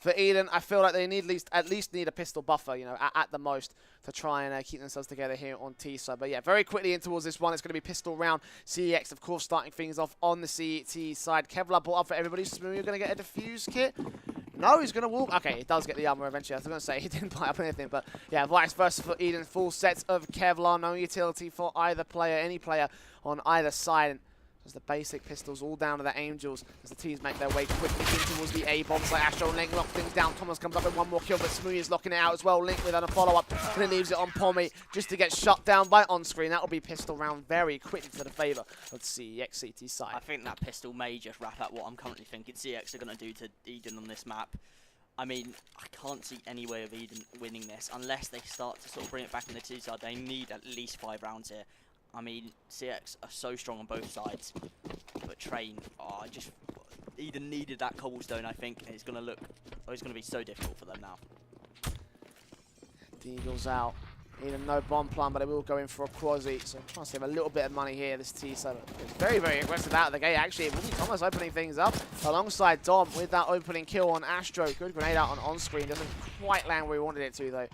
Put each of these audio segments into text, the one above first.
for eDen. I feel like they need at least need a pistol buffer, you know, at the most, to try and keep themselves together here on T side. But yeah, very quickly in towards this one. It's going to be pistol round. CeX, of course, starting things off on the CT side. Kevlar brought up for everybody. Smooth going to get a defuse kit. No, he's going to walk. Okay, he does get the armor eventually. I was going to say he didn't buy up anything, but yeah, vice versa for eDen. Full sets of Kevlar. No utility for either player, any player on either side. As the basic pistols all down to the Angels as the teams make their way quickly in towards the A-bombs. Like Astro and Link lock things down. Thomas comes up with one more kill, but Smoothie is locking it out as well. Link with a follow-up, and he leaves it on Pommy just to get shut down by on-screen. That will be pistol round very quickly to the favour of CeX CT side. I think that pistol may just wrap up what I'm currently thinking CeX are going to do to eDen on this map. I mean, I can't see any way of eDen winning this unless they start to sort of bring it back in the T side. They need at least 5 rounds here. I mean, CeX are so strong on both sides, but Train, eDen needed that cobblestone, I think, and it's going to be so difficult for them now. Deagle's out. eDen no bomb plan, but they will go in for a quasi, so trying to save a little bit of money here, this T7. It's very, very aggressive out of the gate, actually. It will be Thomas opening things up alongside Dom with that opening kill on Astro. Good grenade out on-screen, doesn't quite land where he wanted it to, though.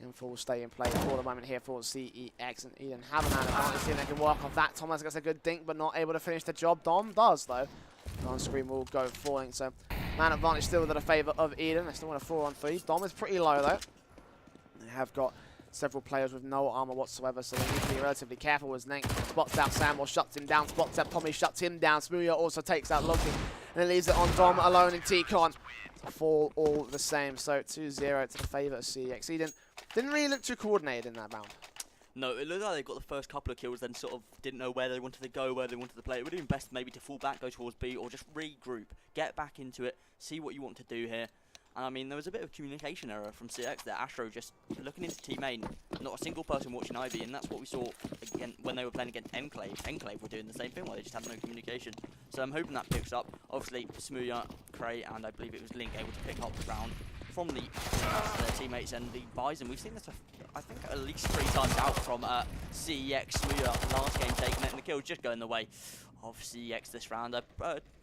Info will stay in play for the moment here for CeX, and eDen have an advantage. See if they can work off that. Thomas gets a good dink, but not able to finish the job. Dom does, though. On-screen will go falling, so man advantage still in the favour of eDen. They still want a 4-on-3. Dom is pretty low, though. They have got several players with no armor whatsoever, so they need to be relatively careful as Nank spots out Samuel, shuts him down, spots out Pommy, shuts him down. Smoothie also takes out Loki, and it leaves it on Dom alone in T-Con. Fall all the same, so 2-0 to the favour of CeX. eDen didn't really look too coordinated in that round. No, it looked like they got the first couple of kills, then sort of didn't know where they wanted to go, where they wanted to play. It would have been best maybe to fall back, go towards B, or just regroup, get back into it, see what you want to do here. And I mean, there was a bit of communication error from CeX there. Astro just looking into team main, not a single person watching Ivy, and that's what we saw again when they were playing against Enclave. Enclave were doing the same thing, where they just had no communication. So I'm hoping that picks up. Obviously, Smooya, Cray, and I believe it was Link able to pick up the round from their teammates and the Bison. We've seen this, I think, at least 3 times out from CeX. Smooya last game taking it, and the kill just going the way of CeX this round.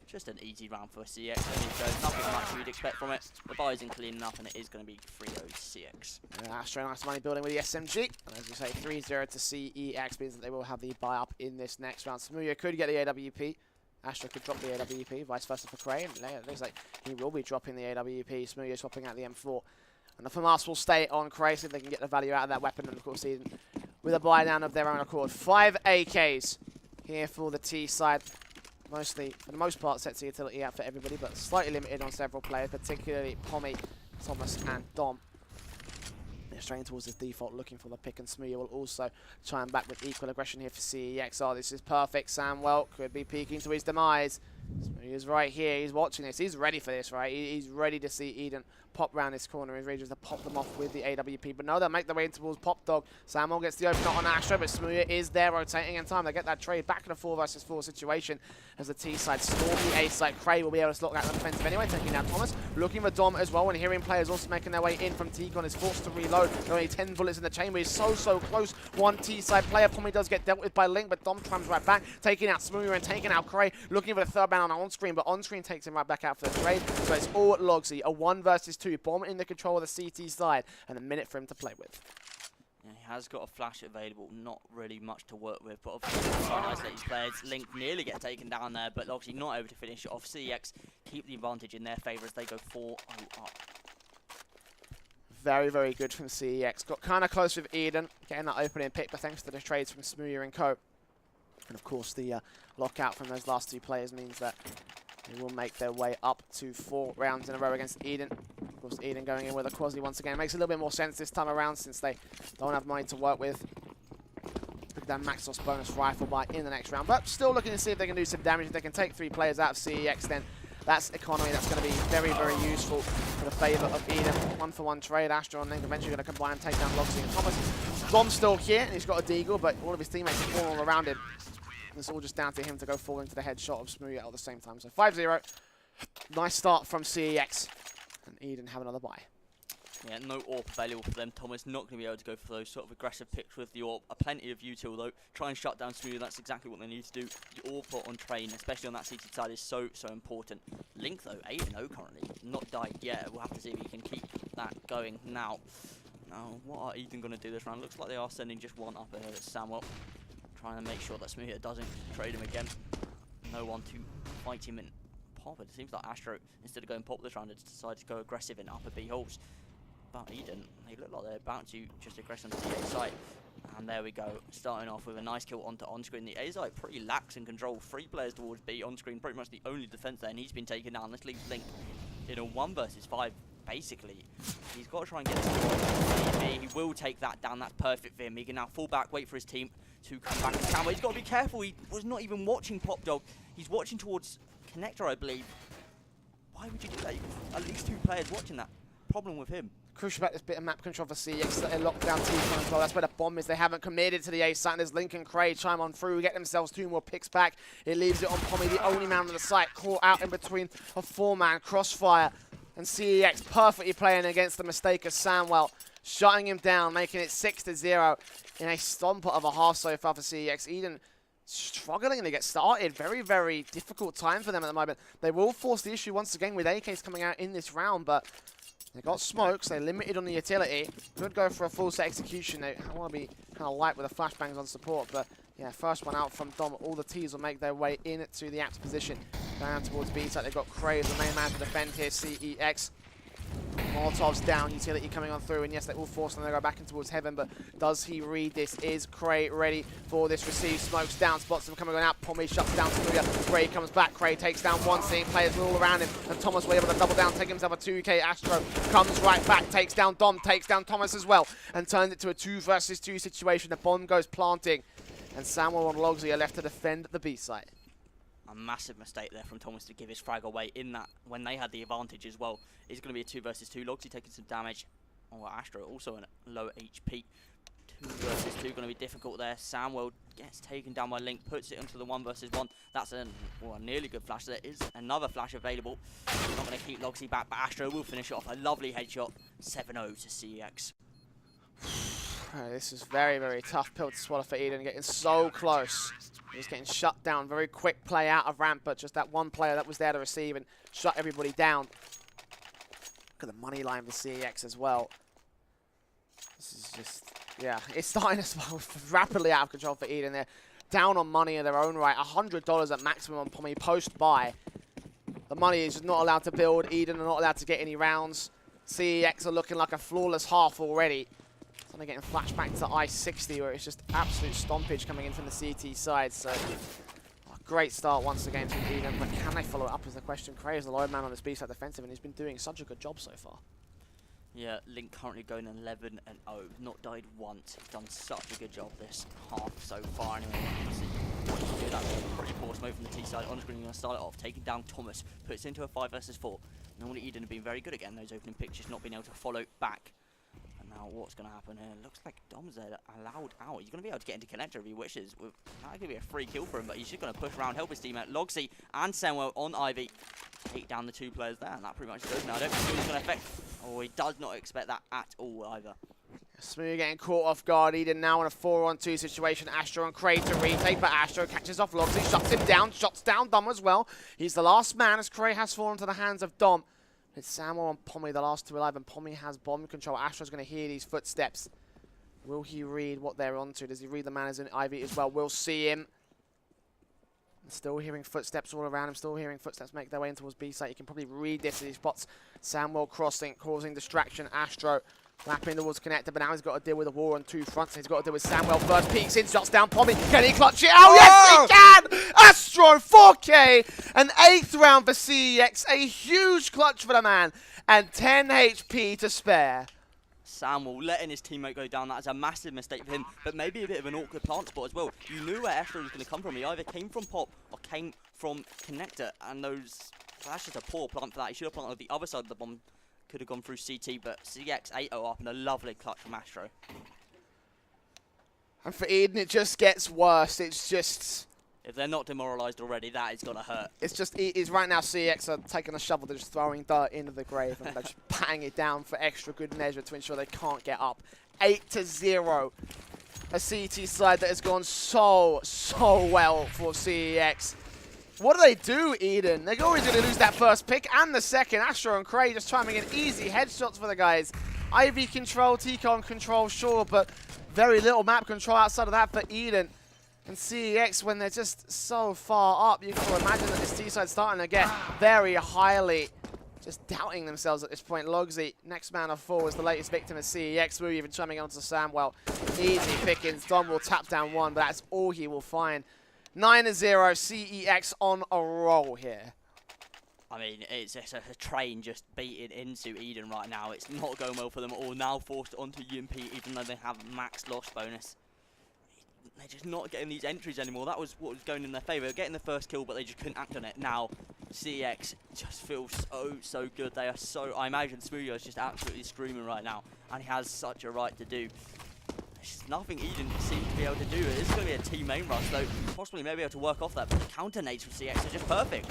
Just an easy round for CeX, so nothing much you'd expect from it. The Bison cleaning up, and it is going to be 3-0 CeX. Yeah, Astro nice money building with the SMG. And as you say, 3-0 to CeX means that they will have the buy up in this next round. Smooya could get the AWP. Astro could drop the AWP, vice versa for Cray. And it looks like he will be dropping the AWP. Smooya swapping out the M4. And the FAMAS will stay on Cray, so if they can get the value out of that weapon. And of course, with a buy down of their own accord. 5 AKs here for the T side. Mostly, for the most part, sets the utility out for everybody, but slightly limited on several players, particularly Pommy, Thomas, and Dom. They're straying towards this default, looking for the pick, and Smooya will also try and back with equal aggression here for CeX. Oh, this is perfect. Samwell could be peeking to his demise. Smooya's right here. He's watching this. He's ready for this, right? He's ready to see eDen pop round this corner. He's ready just to pop them off with the AWP. But no, they'll make their way towards Pop Dog. Samuel gets the open on Astro, but Smooya is there rotating in time. They get that trade back in a 4 versus 4 situation as the T side storm the A side. Cray will be able to slot that defensive anyway, taking out Thomas. Looking for Dom as well, and hearing players also making their way in from T-Con is forced to reload. Only 10 bullets in the chamber. He's so close. One T side player. Pommy does get dealt with by Link, but Dom trams right back, taking out Smooya and taking out Cray. Looking for the third man on-screen, but on-screen takes him right back out for the trade. So it's all Logsy. A 1 versus 2. Bomb in the control of the CT side, and a minute for him to play with. Yeah, he has got a flash available, not really much to work with, but obviously trying to isolate his players. Link nearly get taken down there, but obviously not able to finish it off. CeX keep the advantage in their favour as they go 4-0 up. Very, very good from CeX. Got kind of close with eDen, getting that opening pick, but thanks to the trades from Smooya and co. And of course, the lockout from those last 2 players means that they will make their way up to 4 rounds in a row against eDen. Of course, eDen going in with a quasi once again. Makes a little bit more sense this time around since they don't have money to work with. Look at that Maxos bonus rifle buy in the next round. But still looking to see if they can do some damage. If they can take 3 players out of CeX, then that's economy. That's going to be very, very useful for the favour of eDen. 1-for-1 trade. Astro and Link eventually going to combine and take down Logsy and Thomas. Dom's still here, and he's got a deagle, but all of his teammates are falling all around him. It's all just down to him to go fall into the headshot of Smooya at the same time. So 5-0. Nice start from CeX. And eDen have another bye. Yeah, no AWP available for them. Thomas not going to be able to go for those sort of aggressive picks with the AWP. Plenty of util though. Try and shut down Smooth. That's exactly what they need to do. The AWP on Train, especially on that seated side, is so important. Link though, 8-0 currently. Not died yet. We'll have to see if he can keep that going now. Now, what are eDen going to do this round? Looks like they are sending just one up ahead. It's Samuel. Trying to make sure that Smooth doesn't trade him again. No one to fight him in pop. It seems like Astro, instead of going pop this round, has decided to go aggressive in upper B holes. But eDen, they look like they're about to just aggress on the A side. And there we go, starting off with a nice kill onto on-screen. The A side pretty lax in control. 3 players towards B, on-screen pretty much the only defense there, and he's been taken down. This leaves Link in a 1 versus 5, basically. He's got to try and get this B. He will take that down, that's perfect for him. He can now fall back, wait for his team to come back and stand. He's got to be careful, he was not even watching Pop Dog. He's watching towards Connector, I believe. Why would you do that? At least 2 players watching that. Problem with him. Crucial about this bit of map control for CeX, that they locked down T-Con as well. That's where the bomb is. They haven't committed to the A site, and there's Link and Craig chime on through, get themselves 2 more picks back. It leaves it on Pommy, the only man on the site, caught out in between a 4-man crossfire. And CeX perfectly playing against the mistake of Samwell, shutting him down, making it 6-0 in a stomper of a half so far for CeX. eDen struggling to get started. Very, very difficult time for them at the moment. They will force the issue once again with AKs coming out in this round, but they got smokes, they limited on the utility. Could go for a full set execution. They want to be kind of light with the flashbangs on support, but yeah, first one out from Dom. All the T's will make their way into the apt position. Down towards B side, they've got Craze, the main man to defend here, CeX. Molotov's down, utility coming on through, and yes, they will force them to go back in towards Heaven, but does he read this? Is Cray ready for this receive? Smokes down, spots him coming out, Pommy shuts down Samuya. Cray comes back, Cray takes down one, seeing players all around him, and Thomas will be able to double down, take himself a 2k. Astro comes right back, takes down Dom, takes down Thomas as well, and turns it to a 2 versus 2 situation. The bomb goes planting, and Samuel and Logsy are left to defend the B site. A massive mistake there from Thomas to give his frag away in that when they had the advantage as well. It's going to be a 2 versus 2. Logsy taking some damage. Oh, Astro also in low HP. 2 versus 2 going to be difficult there. Samwell gets taken down by Link, puts it into the 1 versus 1. That's a nearly good flash. There is another flash available. He's not going to keep Logsy back, but Astro will finish it off. A lovely headshot. 7-0 to CeX. This is very, very tough pill to swallow for eDen, getting so close. He's getting shut down. Very quick play out of ramp, but just that one player that was there to receive and shut everybody down. Look at the money line for CeX as well. This is just, yeah, it's starting to spell rapidly out of control for eDen. They're down on money in their own right. $100 at maximum on Pommy post-buy. The money is just not allowed to build. eDen are not allowed to get any rounds. CeX are looking like a flawless half already. They're getting flashback to I-60, where it's just absolute stompage coming in from the CT side. So, great start once again from eDen, but can they follow it up is the question. Cray is the low man on this B-side defensive, and he's been doing such a good job so far. Yeah, Link currently going 11-0. Not died once. He's done such a good job this half so far. Anyway, do that pretty poor smoke from the T side. On screen, going to start it off, taking down Thomas, puts into a 5 versus 4. Normally, eDen have been very good again. Those opening pictures not being able to follow back. Now what's going to happen here? Looks like Dom's there allowed out. He's going to be able to get into connector if he wishes. That could be a free kill for him, but he's just going to push around, help his teammate. Logsy and Senwell on Ivy. Take down the 2 players there, and that pretty much goes now. I don't think he's going to affect... Oh, he does not expect that at all either. Smooth getting caught off guard. eDen now in a 4-on-2 situation. Astro and Cray to retake, but Astro catches off Logsy, shuts him down, shots down Dom as well. He's the last man as Cray has fallen to the hands of Dom. It's Samuel and Pommy, the last 2 alive, and Pommy has bomb control. Astro's going to hear these footsteps. Will he read what they're onto? Does he read the man as in Ivy as well? We'll see him. Still hearing footsteps all around him. Still hearing footsteps make their way in towards B site. You can probably read this as he spots Samuel crossing, causing distraction. Astro lapping towards connector, but now he's got to deal with a war on 2 fronts. He's got to deal with Samuel first. Peeks in, shots down Pommy. Can he clutch it? Oh, yes, he can! Astro, 4K! An 8th round for CeX. A huge clutch for the man. And 10 HP to spare. Samuel letting his teammate go down. That is a massive mistake for him, but maybe a bit of an awkward plant spot as well. You knew where Astro was going to come from. He either came from Pop or came from Connector, and that's just a poor plant for that. He should have planted the other side of the bomb. Could have gone through CT, but CeX 8-0 up and a lovely clutch from Astro. And for eDen, it just gets worse. It's just If they're not demoralised already, that is going to hurt. It's just, it's right now CeX are taking a shovel, they're just throwing dirt into the grave and they're just patting it down for extra good measure to ensure they can't get up. 8-0. A CT side that has gone so well for CEX. What do, eDen? They're always going to lose that first pick and the second. Astro and Cray just chiming in easy headshots for the guys. IV control, TCON control, sure, but very little map control outside of that for eDen. And CEX, when they're just so far up, you can imagine that this T-side starting to get very highly just doubting themselves at this point. Logsy, next man of 4, is the latest victim of CEX. We're even chiming onto Samwell. Easy pickings. Dom will tap down 1, but that's all he will find. 9-0, CEX on a roll here. I mean, it's a train just beating into eDen right now. It's not going well for them at all. Now forced onto UMP, even though they have max loss bonus. They're just not getting these entries anymore. That was what was going in their favour. Getting the first kill, but they just couldn't act on it. Now, CeX just feels so good. They are so... I imagine Smoothio is just absolutely screaming right now. And he has such a right to do. There's just nothing eDen seems to be able to do. It is going to be a team main rush, though. Possibly maybe able to work off that. But the counter nades from CeX are just perfect.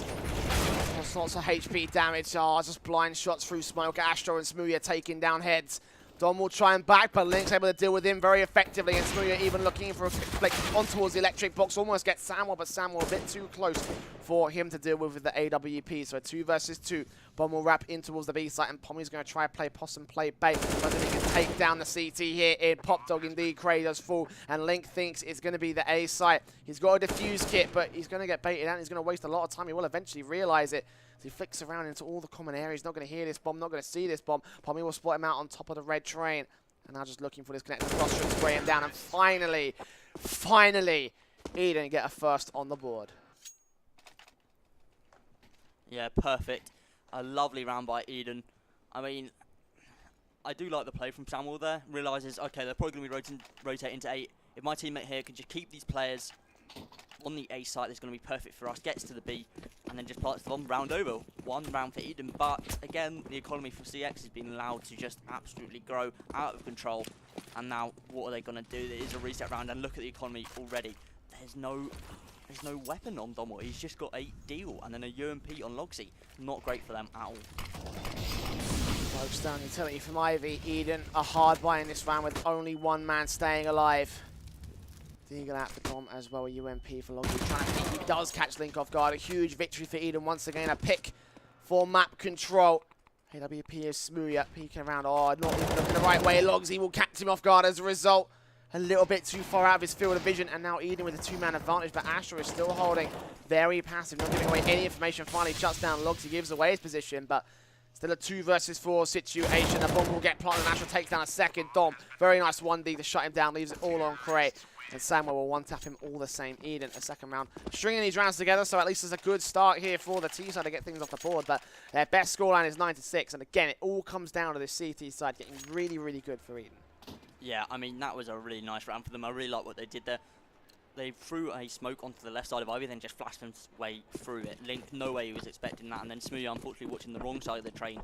Lots of HP damage. Just blind shots through smoke. Astro and Smoothio taking down heads. Dom will try and back, but Link's able to deal with him very effectively. And Smoothio even looking for a flick on towards the electric box. Almost gets Samwell, but Samwell a bit too close for him to deal with the AWP. So a 2 versus 2. Bomb will wrap in towards the B site, and Pommy's going to try play possum, play bait. But he can take down the CT here in Pop Dog indeed. Cray does fall, and Link thinks it's going to be the A site. He's got a defuse kit, but he's going to get baited out. He's going to waste a lot of time. He will eventually realize it. He flicks around into all the common areas. Not going to hear this bomb, not going to see this bomb. Pommy will spot him out on top of the red train. And now just looking for this connected cross to spray him down. And finally, eDen get a first on the board. Yeah, perfect. A lovely round by eDen. I mean, I do like the play from Samuel there. Realises, okay, they're probably going to be rotating to 8. If my teammate here can just keep these players on the A site, that's going to be perfect for us. Gets to the B, and then just plants the bomb. Round over. 1 round for eDen, but again, the economy for CeX has been allowed to just absolutely grow out of control. And now, what are they going to do? There is a reset round, and look at the economy already. There's no weapon on Domo. He's just got a deal, and then a UMP on Logsy. Not great for them at all. Close down utility from Ivy. eDen a hard buy in this round with only 1 man staying alive. Deagle out for Dom as well, a UMP for Logsy. Trying to peek, he does catch Link off guard. A huge victory for eDen once again. A pick for map control. AWP is Smoothio peeking around. Oh, not even looking the right way. Logsy will catch him off guard as a result. A little bit too far out of his field of vision, and now eDen with a 2-man advantage, but Astro is still holding very passive, not giving away any information. Finally shuts down Logsy, gives away his position, but still a 2 versus 4 situation. The bomb will get planted, and Astro takes down a second. Dom, very nice 1D to shut him down, leaves it all on Cray. And Samuel will one-tap him all the same. eDen, a second round. Stringing these rounds together, so at least there's a good start here for the T side to get things off the board. But their best scoreline is 9-6. And again, it all comes down to this CT side getting really, really good for eDen. Yeah, I mean, that was a really nice round for them. I really like what they did there. They threw a smoke onto the left side of Ivy, then just flashed his way through it. Link, no way he was expecting that. And then Smoothio, unfortunately, watching the wrong side of the train.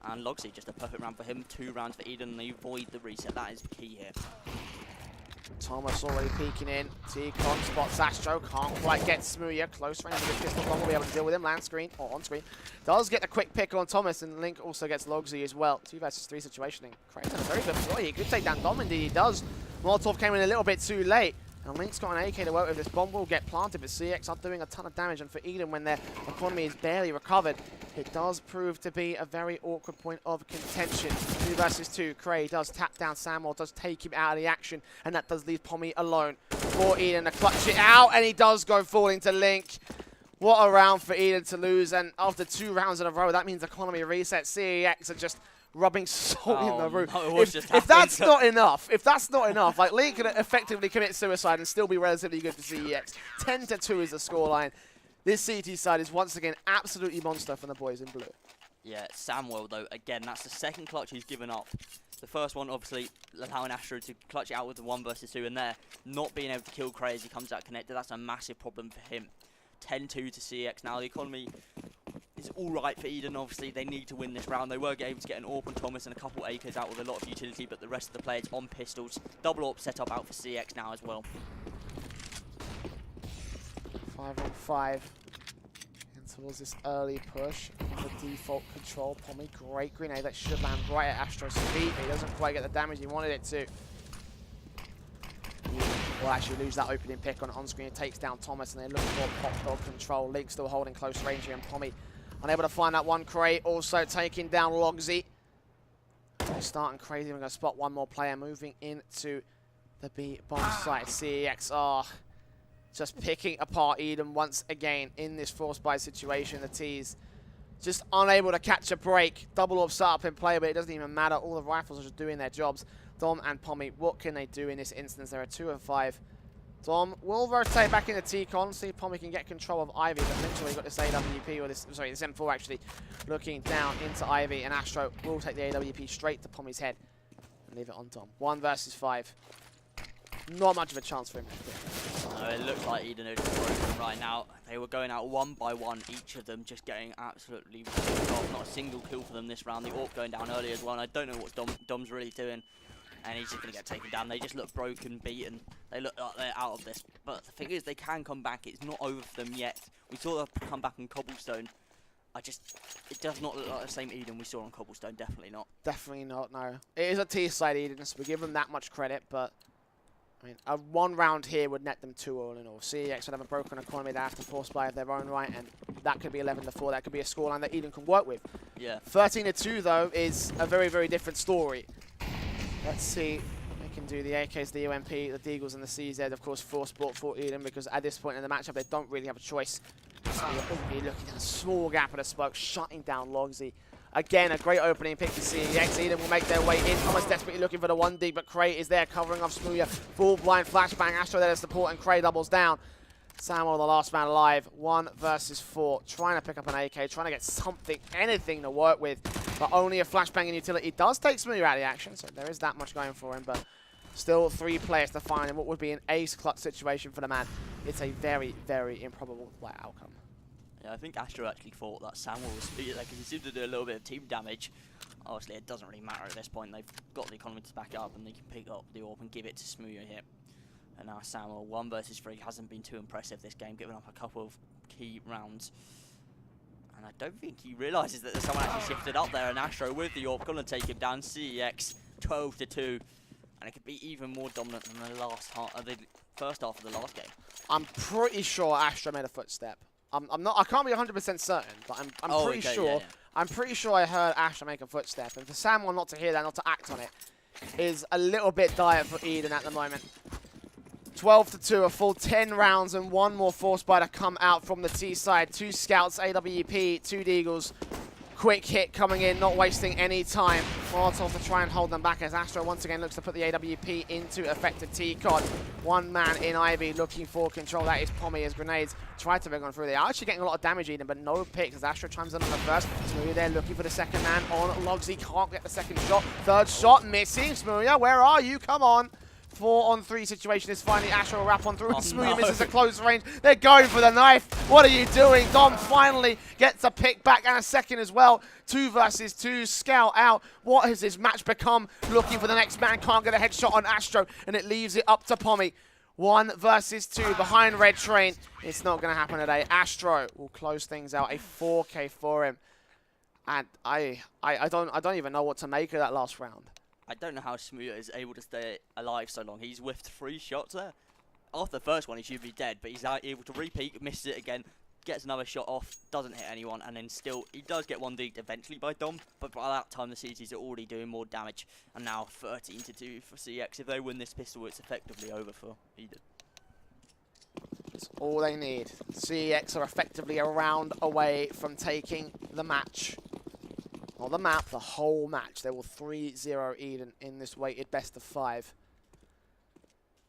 And Logsy, just a perfect round for him. 2 rounds for eDen, and they avoid the reset. That is key here. Thomas already peeking in. TCON spots Astro. Can't quite get Smoothio. Close range with pistol bomb. Will be able to deal with him. Land screen, or on screen. Does get the quick pick on Thomas, and Link also gets Logsy as well. 2 versus 3 situationing. Cray's done a very good play. He could take down Dom, indeed he does. Molotov came in a little bit too late. And Link's got an AK to work with. This bomb will get planted, but CeX are doing a ton of damage. And for eDen, when their economy is barely recovered, it does prove to be a very awkward point of contention. 2 versus 2. Cray does tap down Samuel, does take him out of the action, and that does leave Pommy alone. For eDen to clutch it out, and he does go falling to Link. What a round for eDen to lose, and after 2 rounds in a row, that means economy reset. CeX are just rubbing salt in the room. No, if that's not enough, like Link could effectively commit suicide and still be relatively good for CeX. 10-2 is the scoreline. This CT side is once again absolutely monster from the boys in blue. Yeah, Samuel though, again, that's the second clutch he's given up. The first one, obviously, allowing Astro to clutch it out with the 1 versus 2, and there, not being able to kill Cray as he comes out connected, that's a massive problem for him. 10-2 to CeX now. The economy is alright for eDen, obviously. They need to win this round. They were able to get an AWP on Thomas and a couple AKs out with a lot of utility, but the rest of the players on pistols. Double AWP set up out for CeX now as well. 5-on-5 and towards this early push. The default control. Pommy, great grenade that should land right at Astro's feet, but he doesn't quite get the damage he wanted it to. Will actually lose that opening pick on screen. It takes down Thomas, and they're looking for pop dog control. Link still holding close range here, and Pommy unable to find that one. Cray also taking down Logsy. They're starting crazy. We're going to spot one more player moving into the B bomb site. CeX are just picking apart eDen once again in this force buy situation. The T's just unable to catch a break. Double orb set up in play, but it doesn't even matter. All the rifles are just doing their jobs. Dom and Pommy, what can they do in this instance? There are 2 and 5. Dom will rotate back into T-Con, see if Pommy can get control of Ivy, but eventually got this AWP, or this, sorry, this M4 actually, looking down into Ivy, and Astro will take the AWP straight to Pommy's head and leave it on Dom. 1 versus 5. Not much of a chance for him. No, it looks like Eden are just broken right now. They were going out one by one, each of them just getting absolutely off. Not a single kill for them this round. The AWP going down early as well, and I don't know what Dom's really doing. And he's just going to get taken down. They just look broken, beaten. They look like they're out of this. But the thing is, they can come back. It's not over for them yet. We saw them come back on Cobblestone. It does not look like the same Eden we saw on Cobblestone. Definitely not. Definitely not, no. It is a T-side Eden, so we give them that much credit. But, I mean, a 1 round here would net them 2 all in all. CeX would have a broken economy. They have to force buy of their own right. And that could be 11-4. That could be a scoreline that Eden can work with. Yeah. 13-2, though, is a very, very different story. Let's see. They can do the AKs, the UMP, the Deagles, and the CZ, of course, force bought for Eden, because at this point in the matchup, they don't really have a choice. So you're looking at a small gap at a smoke, shutting down Logsy. Again, a great opening pick for CeX. Eden will make their way in. Thomas desperately looking for the 1D, but Cray is there covering off Smooya. Full blind flashbang. Astro there to support, and Cray doubles down. Samuel, the last man alive. 1 versus 4. Trying to pick up an AK, trying to get something, anything to work with. But only a flashbang in utility does take Smooya out of the action, so there is that much going for him. But still 3 players to find in what would be an ace clutch situation for the man. It's a very, very improbable outcome. Yeah, I think Astro actually thought that Samuel was speedy, like, he seemed to do a little bit of team damage. Obviously, it doesn't really matter at this point. They've got the economy to back up, and they can pick up the AWP and give it to Smooya here. And now Samuel, 1 versus 3, hasn't been too impressive this game, giving up a couple of key rounds. And I don't think he realises that there's someone actually shifted up there, and Astro with the AWP, gonna take him down. CeX, 12-2. And it could be even more dominant than the last half, the first half of the last game. I'm pretty sure Astro made a footstep. I can't be 100% certain, but I'm pretty sure. Yeah, yeah. I'm pretty sure I heard Astro make a footstep, and for Samuel not to hear that, not to act on it, is a little bit dire for Eden at the moment. 12-2, a full 10 rounds, and 1 more force buy to come out from the T side. 2 scouts, AWP, 2 Deagles. Quick hit coming in, not wasting any time. Molotov to try and hold them back as Astro once again looks to put the AWP into effective T-Cod. 1 man in Ivy looking for control. That is Pommy as grenades tried to bring on through. They are actually getting a lot of damage Eden, but no picks as Astro chimes in on the first. Smooya there looking for the second man on Logsy. Can't get the second shot. Third shot missing. Smooya, where are you? Come on. 4-on-3 situation is finally Astro will wrap on through. Smooya misses a close range. They're going for the knife. What are you doing? Dom finally gets a pick back and a second as well. 2 versus 2. Scout out. What has this match become? Looking for the next man. Can't get a headshot on Astro, and it leaves it up to Pommy. 1 versus 2 behind Red Train. It's not going to happen today. Astro will close things out. A 4K for him. And I don't even know what to make of that last round. I don't know how Smooya is able to stay alive so long. He's whiffed 3 shots there. After the first one, he should be dead, but he's able to repeat, misses it again, gets another shot off, doesn't hit anyone, and then still, he does get 1 eventually by Dom, but by that time the CTs are already doing more damage. And now 13-2 for CeX. If they win this pistol, it's effectively over for Eden. That's all they need. CeX are effectively a round away from taking the match. Not the map, the whole match. They will 3-0 Eden in this weighted best of 5.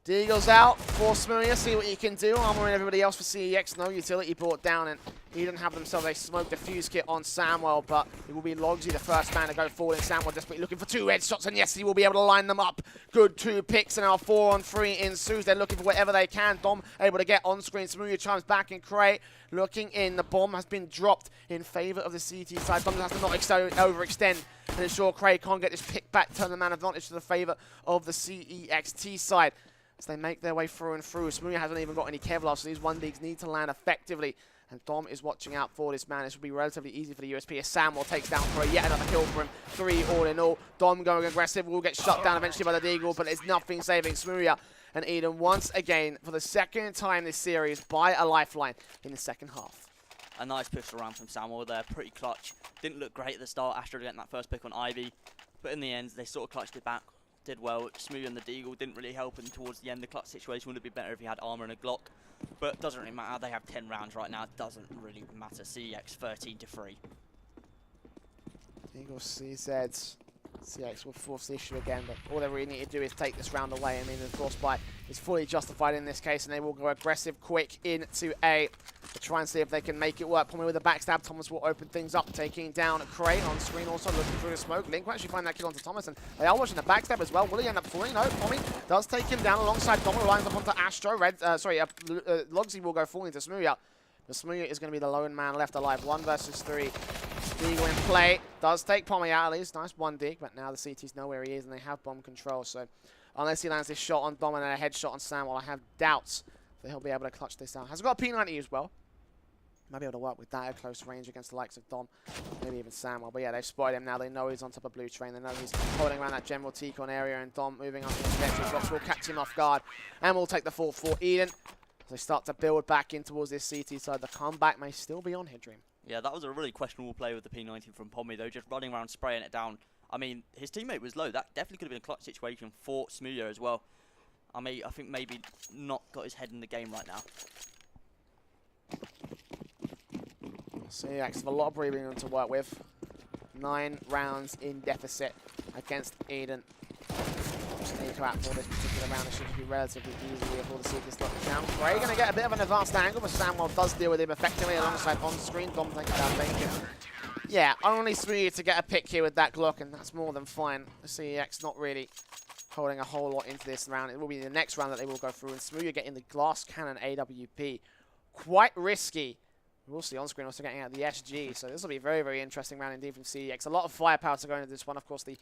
Deagle's out for Smooya, see what you can do. Armor and everybody else for CeX. No utility brought down, and Eden have themselves a smoke defuse kit on Samuel, but it will be Logsy, the first man to go forward, and Samuel desperately looking for 2 headshots, and yes, he will be able to line them up. Good 2 picks, and now 4-on-3 ensues. They're looking for whatever they can. Dom able to get on screen. Smooya chimes back, and Cray looking in. The bomb has been dropped in favor of the CT side. Dom has to not overextend and ensure Cray can't get this pick back, turn the man advantage to the favor of the CEXT side. as they make their way through and through. Smooya hasn't even got any Kevlar, so these 1Ds need to land effectively. And Dom is watching out for this man. This will be relatively easy for the USP as Samuel takes down for yet another kill for him. 3 all in all. Dom going aggressive, will get shut down eventually by the Deagle, but it's nothing saving Smooya. And eDen once again, for the second time this series, by a lifeline in the second half. A nice push around from Samuel there, pretty clutch. Didn't look great at the start, Astro getting that first pick on Ivy. But in the end, they sort of clutched it back. Did well. Smooya and the Deagle didn't really help, and towards the end, the clutch situation would have been better if he had armor and a Glock. But doesn't really matter. They have 10 rounds right now. It doesn't really matter. CeX 13-3. Eagle CZ. CeX will force the issue again, but all they really need to do is take this round away. I mean, the Frostbite is fully justified in this case, and they will go aggressive quick into A to try and see if they can make it work. Pommy with a backstab. Thomas will open things up, taking down Crane on screen, also looking through the smoke. Link will actually find that kill onto Thomas, and they are watching the backstab as well. Will he end up falling? No, Pommy does take him down alongside Dom, who lines up onto Astro. Logsy will go falling to Smooya. The Smooya is going to be the lone man left alive. 1 versus 3. Deagle in play, does take Pommy out at least, nice 1 dig, but now the CTs know where he is and they have bomb control, so unless he lands this shot on Dom and a headshot on Sam, well, I have doubts that he'll be able to clutch this out. Has got a P90 as well, might be able to work with that at close range against the likes of Dom, maybe even Samuel, but yeah, they've spotted him now, they know he's on top of blue train, they know he's holding around that general T-con area, and Dom moving up the objective box will catch him off guard, and we'll take the 4 for eDen. As they start to build back in towards this CT side, the comeback may still be on here, Dream. Yeah, that was a really questionable play with the P90 from Pommy, though, just running around, spraying it down. I mean, his teammate was low. That definitely could have been a clutch situation for Smooya as well. I think maybe not got his head in the game right now. CeX have a lot of breathing room to work with. 9 rounds in deficit against eDen. Sneak out for this particular round. It should be relatively easy with all the CTs locked down. Gray going to get a bit of an advanced angle, but Samuel does deal with him effectively alongside on-screen. Dom taking down Bacon. Yeah, only Smooya to get a pick here with that Glock, and that's more than fine. The CeX not really holding a whole lot into this round. It will be the next round that they will go through, and Smooya getting the glass cannon AWP. Quite risky. We'll see on-screen also getting out the SG, so this will be a very, very interesting round indeed from CeX. A lot of firepower to go into this one. Of course, the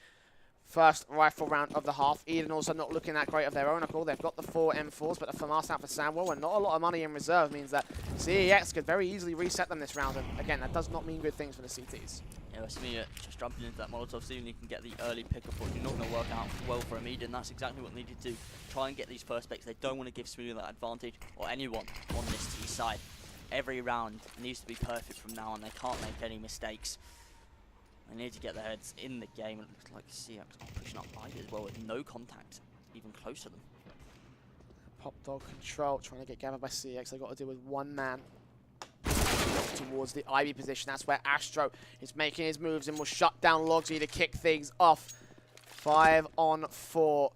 first rifle round of the half. eDen also not looking that great of their own accord. They've got the 4 M4s, but the FAMAS out for Samuel, and not a lot of money in reserve means that CeX could very easily reset them this round. And again, that does not mean good things for the CTs. Yeah, Smooya just jumping into that Molotov, seeing if he can get the early pick. Unfortunately, not going to work out well for him. eDen, that's exactly what they needed to try and get these first picks. They don't want to give Smooya that advantage, or anyone on this T side. Every round needs to be perfect from now on. They can't make any mistakes. They need to get their heads in the game. It looks like CeX are pushing up Ivy as well with no contact even close to them. Pop dog control, trying to get gathered by CeX. They've got to deal with 1 man towards the Ivy position. That's where Astro is making his moves and will shut down Logsy to kick things off. 5 on 4.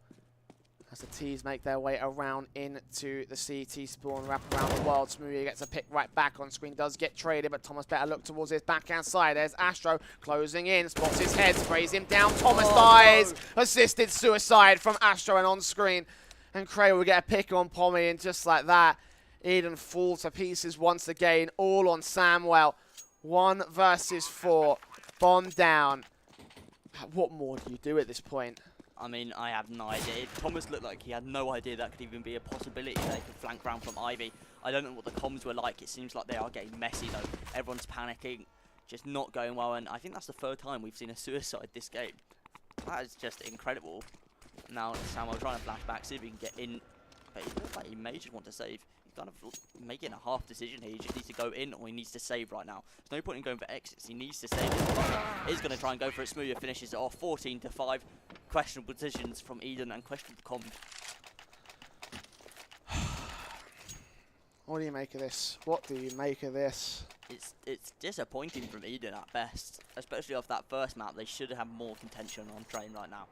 As the T's make their way around into the CT spawn, wrap around the world. Smooya gets a pick right back on screen, does get traded, but Thomas better look towards his backhand side. There's Astro closing in, spots his head, sprays him down. Thomas dies. No. Assisted suicide from Astro and on screen. And Cray will get a pick on Pommy, and just like that, eDen fall to pieces once again, all on Samuel. 1 versus 4, bomb down. What more do you do at this point? I mean, I have no idea. Thomas looked like he had no idea that could even be a possibility that they could flank round from Ivy. I don't know what the comms were like. It seems like they are getting messy though. Everyone's panicking, just not going well, and I think that's the 3rd time we've seen a suicide this game. That is just incredible. Now Samuel trying to flash back, see if he can get in, but he looks like he may just want to save. He's kind of making a half decision here. He just needs to go in, or he needs to save right now. There's no point in going for exits. He needs to save. He's going to try and go for it. Smooya finishes it off 14-5. Questionable decisions from eDen and questionable comms. What do you make of this? What do you make of this? It's disappointing from eDen at best, especially off that first map. They should have more contention on train right now.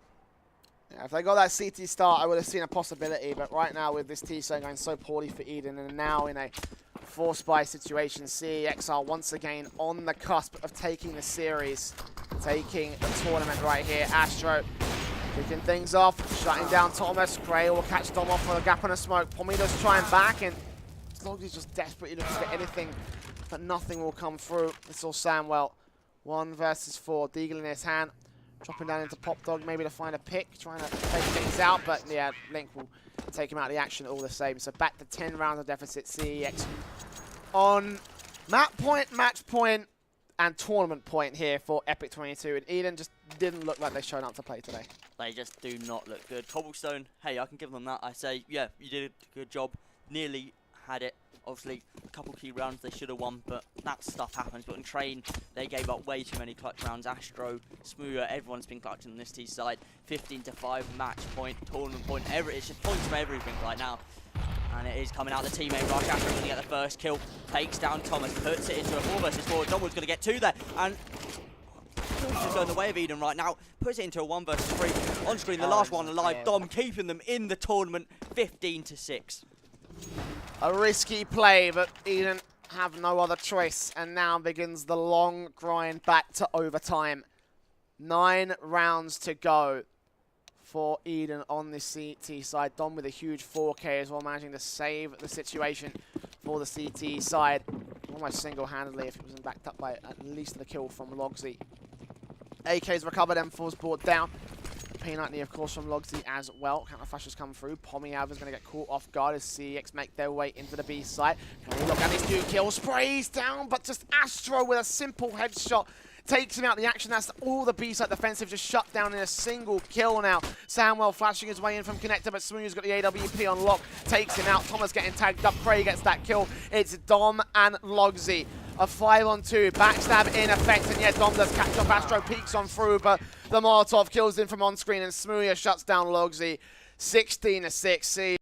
Yeah, if they got that CT start, I would have seen a possibility, but right now with this T-zone going so poorly for eDen, and now in a forced by situation, CeX are once again on the cusp of taking the series, taking the tournament right here. Astro kicking things off, shutting down Thomas. Gray will catch Dom off with a gap in a smoke. Pommy does try and back, and Slogsy's just desperately looking for anything, but nothing will come through. It's all Samuel. 1 versus 4, Deagle in his hand. Dropping down into Pop Dog, maybe to find a pick, trying to take things out, but yeah, Link will take him out of the action all the same. So back to 10 rounds of deficit. CeX on map point, match point, and tournament point here for Epic 22. And eDen just didn't look like they've shown up to play today. They just do not look good. Cobblestone, hey, I can give them that. I say, yeah, you did a good job. Nearly had it. Obviously, a couple key rounds they should have won, but that stuff happens. But in Train, they gave up way too many clutch rounds. Astro, Smooya, everyone's been clutching on this T side. 15-5 match point, tournament point, it's just points for everything right now. And it is coming out the teammate rush. Astro's going to get the first kill. Takes down Thomas, puts it into a 4 versus 4. Donwood's going to get 2 there. And just going the way of eDen right now. Puts it into a 1 versus 3. On screen, the last one alive. Dom keeping them in the tournament, 15-6. A risky play, but eDen have no other choice. And now begins the long grind back to overtime. 9 rounds to go for eDen on the CT side. Dom with a huge 4K as well, managing to save the situation for the CT side. Almost single-handedly if it wasn't backed up by at least the kill from Logsy. AK's recovered, M4's brought down. P90, of course, from Logsy as well. Counter flashes come through. Pomiav is going to get caught off guard as CeX make their way into the B side. Can we look at these 2 kills? Sprays down, but just Astro with a simple headshot takes him out of the action. That's all the B side defensive just shut down in a single kill now. Samuel flashing his way in from connector, but Smooya's got the AWP on lock. Takes him out. Thomas getting tagged up. Cray gets that kill. It's Dom and Logsy. A 5-on-2, backstab in effect, and yet Dom does catch up. Astro peeks on through, but the Molotov kills him from on screen, and Smooya shuts down Logsy. 16-6.